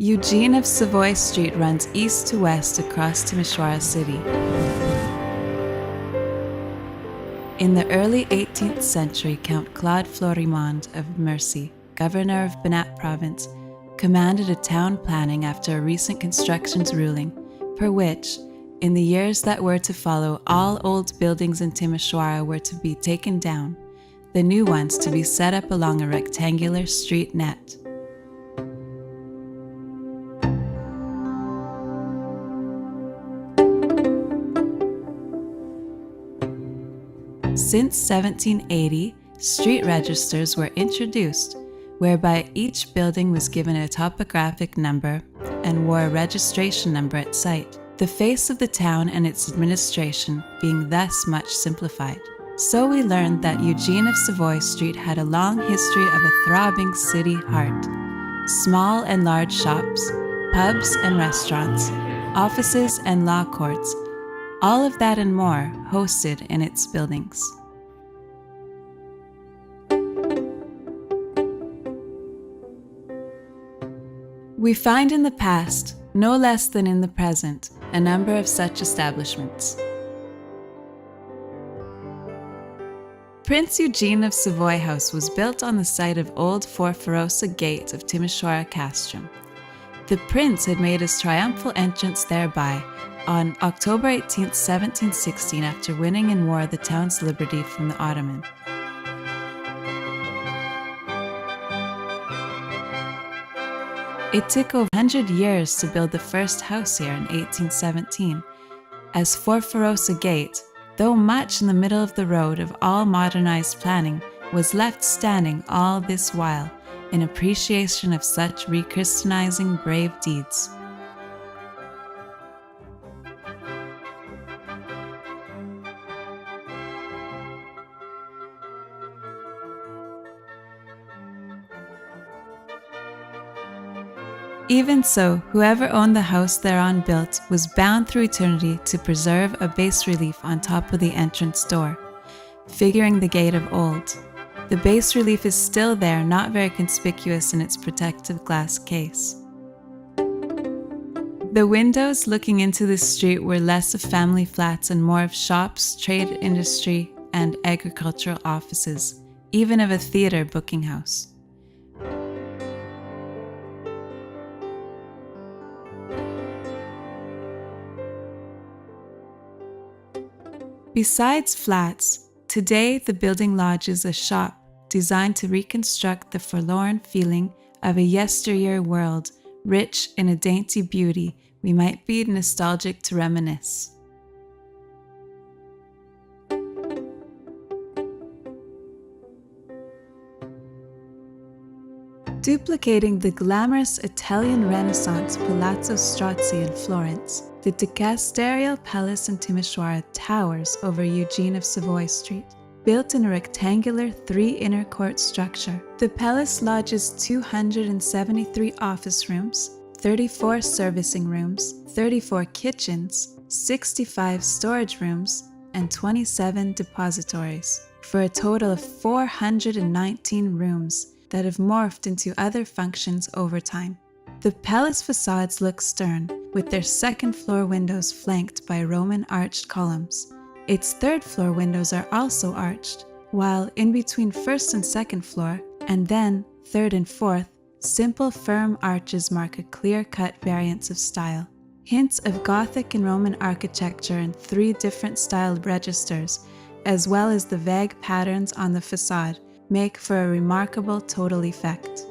Eugene of Savoy Street runs east to west across Timișoara city. In the early 18th century, Count Claude Florimond of Mercy, governor of Banat province, commanded a town planning after a recent constructions ruling, per which, in the years that were to follow, all old buildings in Timișoara were to be taken down, the new ones to be set up along a rectangular street net. Since 1780, street registers were introduced, whereby each building was given a topographic number and wore a registration number at sight, the face of the town and its administration being thus much simplified. So we learned that Eugene of Savoy Street had a long history of a throbbing city heart. Small and large shops, pubs and restaurants, offices and law courts, all of that and more hosted in its buildings. We find in the past, no less than in the present, a number of such establishments. Prince Eugene of Savoy House was built on the site of old Forfarosa Gate of Timișoara Castrum. The prince had made his triumphal entrance thereby on October 18, 1716, after winning in war the town's liberty from the Ottoman. It took over 100 years to build the first house here in 1817, as Forfarosa Gate, though much in the middle of the road of all modernized planning, was left standing all this while in appreciation of such rechristianizing brave deeds. Even so, whoever owned the house thereon built was bound through eternity to preserve a bas-relief on top of the entrance door, figuring the gate of old. The bas-relief is still there, not very conspicuous in its protective glass case. The windows looking into the street were less of family flats and more of shops, trade industry, and agricultural offices, even of a theatre booking house. Besides flats, today the building lodges a shop designed to reconstruct the forlorn feeling of a yesteryear world, rich in a dainty beauty we might be nostalgic to reminisce. Duplicating the glamorous Italian Renaissance Palazzo Strozzi in Florence, the Dicasterial Palace in Timișoara towers over Eugene of Savoy Street. Built in a rectangular 3-inner court structure, the palace lodges 273 office rooms, 34 servicing rooms, 34 kitchens, 65 storage rooms, and 27 depositories, for a total of 419 rooms that have morphed into other functions over time. The palace facades look stern, with their second-floor windows flanked by Roman arched columns. Its third-floor windows are also arched, while in between first and second floor, and then third and fourth, simple firm arches mark a clear-cut variance of style. Hints of Gothic and Roman architecture in 3 different styled registers, as well as the vague patterns on the facade, make for a remarkable total effect.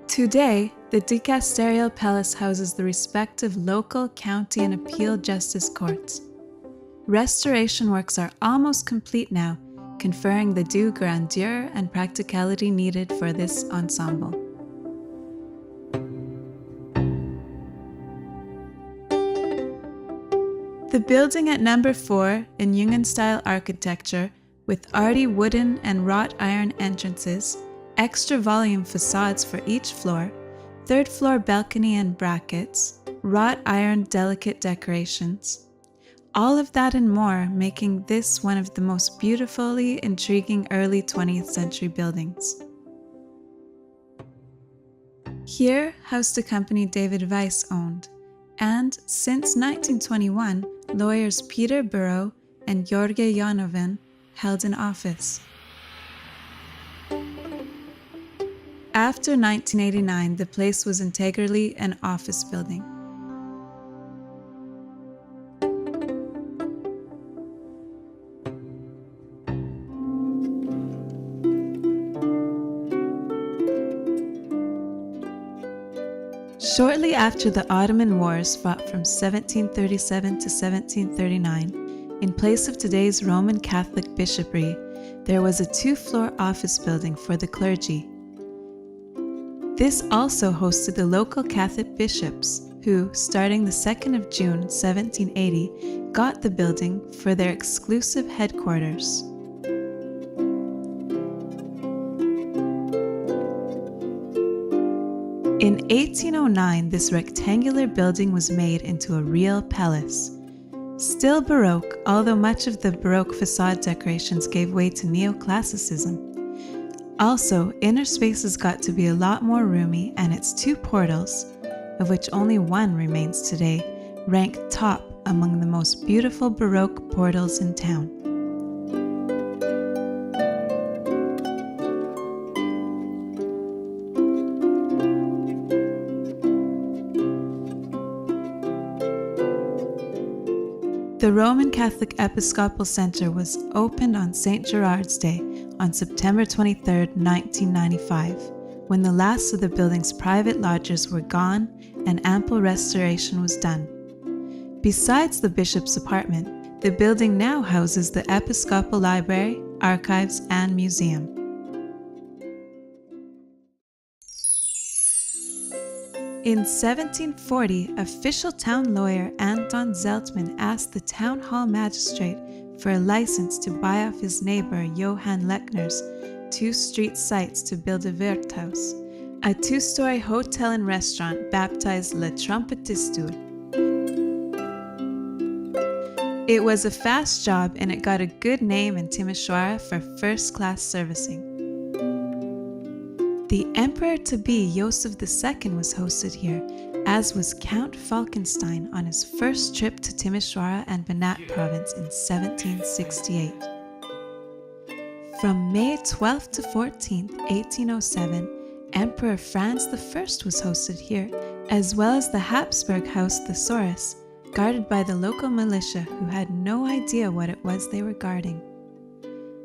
Today, the Dicasterial Palace houses the respective local, county, and appeal justice courts. Restoration works are almost complete now, conferring the due grandeur and practicality needed for this ensemble. The building at number 4 in Jungenstyle architecture, with arty wooden and wrought iron entrances, extra volume facades for each floor, third-floor balcony and brackets, wrought iron delicate decorations. All of that and more making this one of the most beautifully intriguing early 20th century buildings. Here housed a company David Weiss owned, and since 1921, lawyers Peter Burrow and Gheorghe Janoven held an office. After 1989, the place was integrally an office building. Shortly after the Ottoman Wars fought from 1737 to 1739, in place of today's Roman Catholic bishopry, there was a two-floor office building for the clergy. This also hosted the local Catholic bishops, who, starting the 2nd of June 1780, got the building for their exclusive headquarters. In 1809, this rectangular building was made into a real palace. Still Baroque, although much of the Baroque facade decorations gave way to neoclassicism. Also, inner spaces got to be a lot more roomy, and its two portals, of which only one remains today, rank top among the most beautiful Baroque portals in town. The Roman Catholic Episcopal Center was opened on St. Gerard's Day on September 23, 1995, when the last of the building's private lodgers were gone and ample restoration was done. Besides the bishop's apartment, the building now houses the Episcopal Library, Archives, and Museum. In 1740, official town lawyer Anton Zeltman asked the town hall magistrate for a license to buy off his neighbor Johann Lechner's 2 street sites to build a Wirthaus, a 2-story hotel and restaurant baptized Le Trompetistur. It was a fast job, and it got a good name in Timișoara for first-class servicing. The emperor-to-be Joseph II was hosted here, as was Count Falkenstein on his first trip to Timișoara and Banat province in 1768. From May 12th to 14th, 1807, Emperor Franz I was hosted here, as well as the Habsburg House Thesaurus, guarded by the local militia who had no idea what it was they were guarding.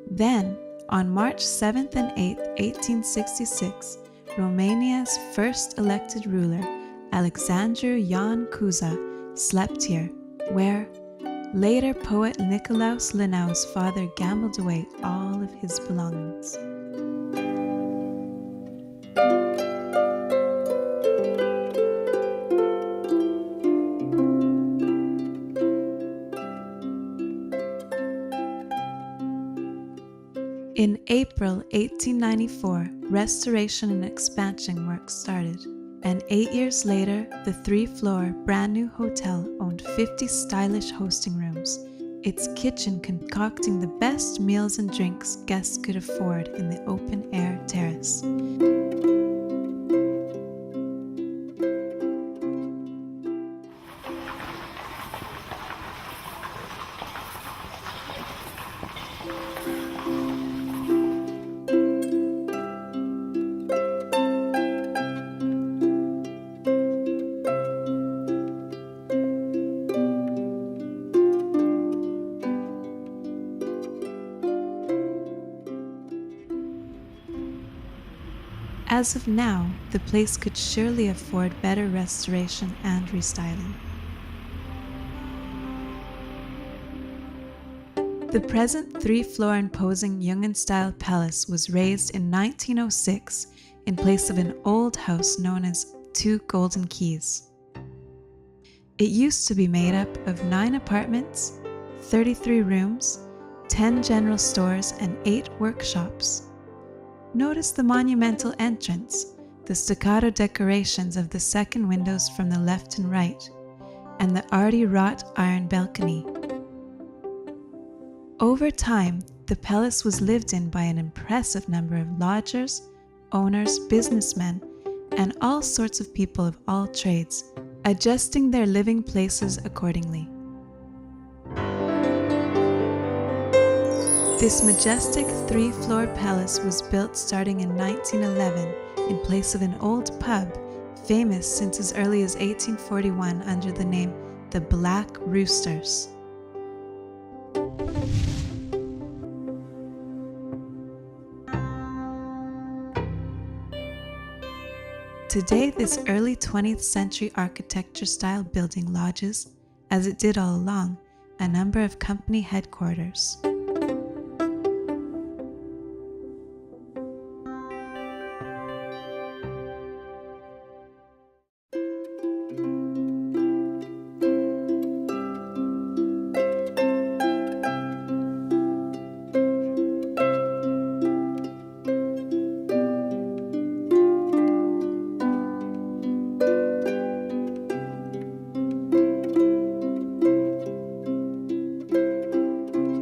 Then, on March 7th and 8th, 1866, Romania's first elected ruler, Alexandru Ioan Cuza, slept here, where later poet Nicolaus Linau's father gambled away all of his belongings. In April 1894, restoration and expansion work started, and 8 years later, the 3-floor brand new hotel owned 50 stylish hosting rooms, its kitchen concocting the best meals and drinks guests could afford in the open-air terrace. As of now, the place could surely afford better restoration and restyling. The present 3-floor imposing Jungen-style palace was raised in 1906 in place of an old house known as 2 Golden Keys. It used to be made up of 9 apartments, 33 rooms, 10 general stores, and 8 workshops. Notice the monumental entrance, the staccato decorations of the second windows from the left and right, and the arty wrought iron balcony. Over time, the palace was lived in by an impressive number of lodgers, owners, businessmen, and all sorts of people of all trades, adjusting their living places accordingly. This majestic three-floor palace was built starting in 1911 in place of an old pub famous since as early as 1841 under the name the Black Roosters. Today, this early 20th century architecture style building lodges, as it did all along, a number of company headquarters.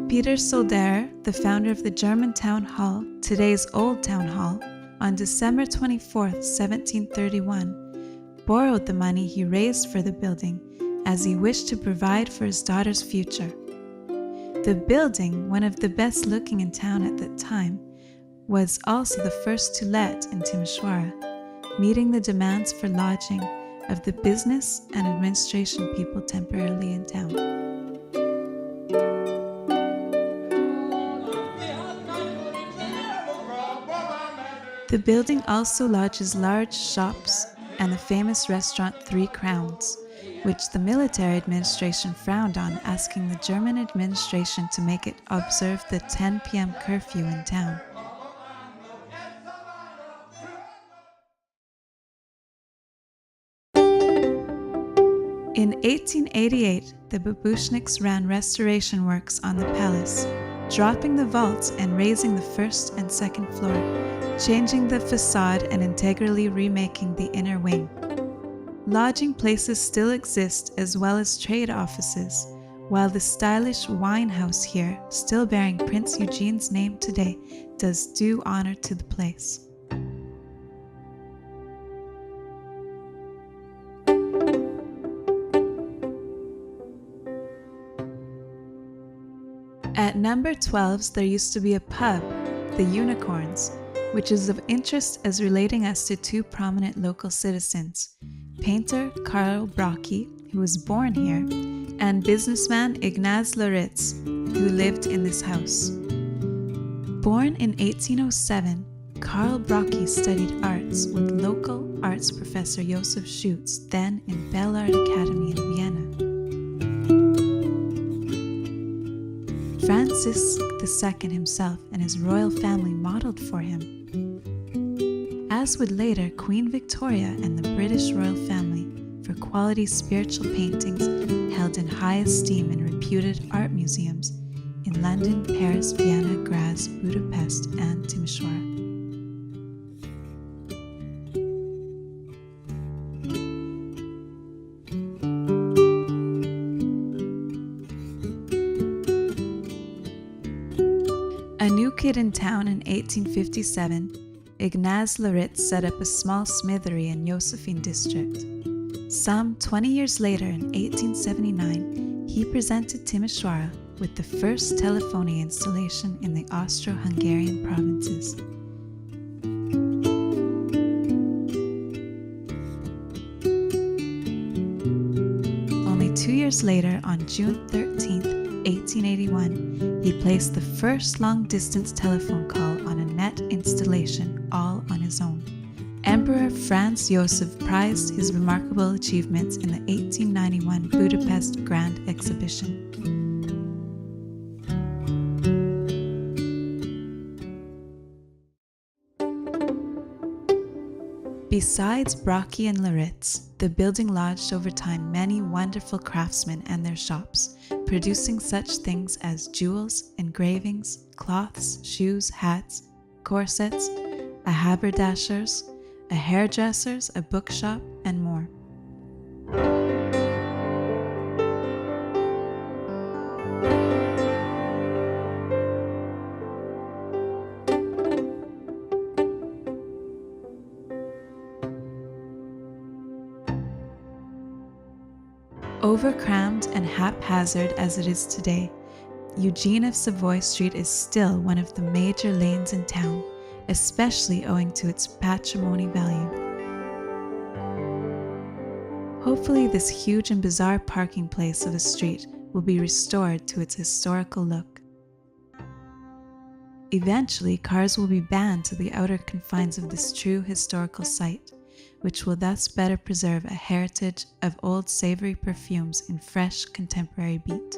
Peter Solderer, the founder of the German Town Hall, today's Old Town Hall, on December 24, 1731, borrowed the money he raised for the building as he wished to provide for his daughter's future. The building, one of the best looking in town at that time, was also the first to let in Timișoara, meeting the demands for lodging of the business and administration people temporarily in town. The building also lodges large shops and the famous restaurant 3 Crowns, which the military administration frowned on, asking the German administration to make it observe the 10 p.m. curfew in town. In 1888, the Babushniks ran restoration works on the palace, dropping the vaults and raising the first and second floor, changing the facade and integrally remaking the inner wing. Lodging places still exist as well as trade offices, while the stylish wine house here, still bearing Prince Eugene's name today, does due honor to the place. At number 12's there used to be a pub, the Unicorns, which is of interest as relating us to 2 prominent local citizens, painter Karl Brocchi, who was born here, and businessman Ignaz Loritz, who lived in this house. Born in 1807, Karl Brocchi studied arts with local arts professor Josef Schutz, then in Bell Art Academy in Vienna. Francis II himself and his royal family modeled for him, as would later Queen Victoria and the British royal family, for quality spiritual paintings held in high esteem in reputed art museums in London, Paris, Vienna, Graz, Budapest, and Timișoara. A new kid in town in 1857, Ignaz Loritz set up a small smithery in Josephine district. Some 20 years later, in 1879, he presented Timișoara with the first telephony installation in the Austro-Hungarian provinces. Only 2 years later, on June 13, 1881, he placed the first long-distance telephone call on a net installation all on his own. Emperor Franz Josef prized his remarkable achievements in the 1891 Budapest Grand Exhibition. Besides Brocchi and Loritz, the building lodged over time many wonderful craftsmen and their shops, producing such things as jewels, engravings, cloths, shoes, hats, corsets, a haberdasher's, a hairdresser's, a bookshop, and more. Overcrammed and haphazard as it is today, Eugene of Savoy Street is still one of the major lanes in town, especially owing to its patrimony value. Hopefully, this huge and bizarre parking place of a street will be restored to its historical look. Eventually, cars will be banned to the outer confines of this true historical site, which will thus better preserve a heritage of old savory perfumes in fresh contemporary beat.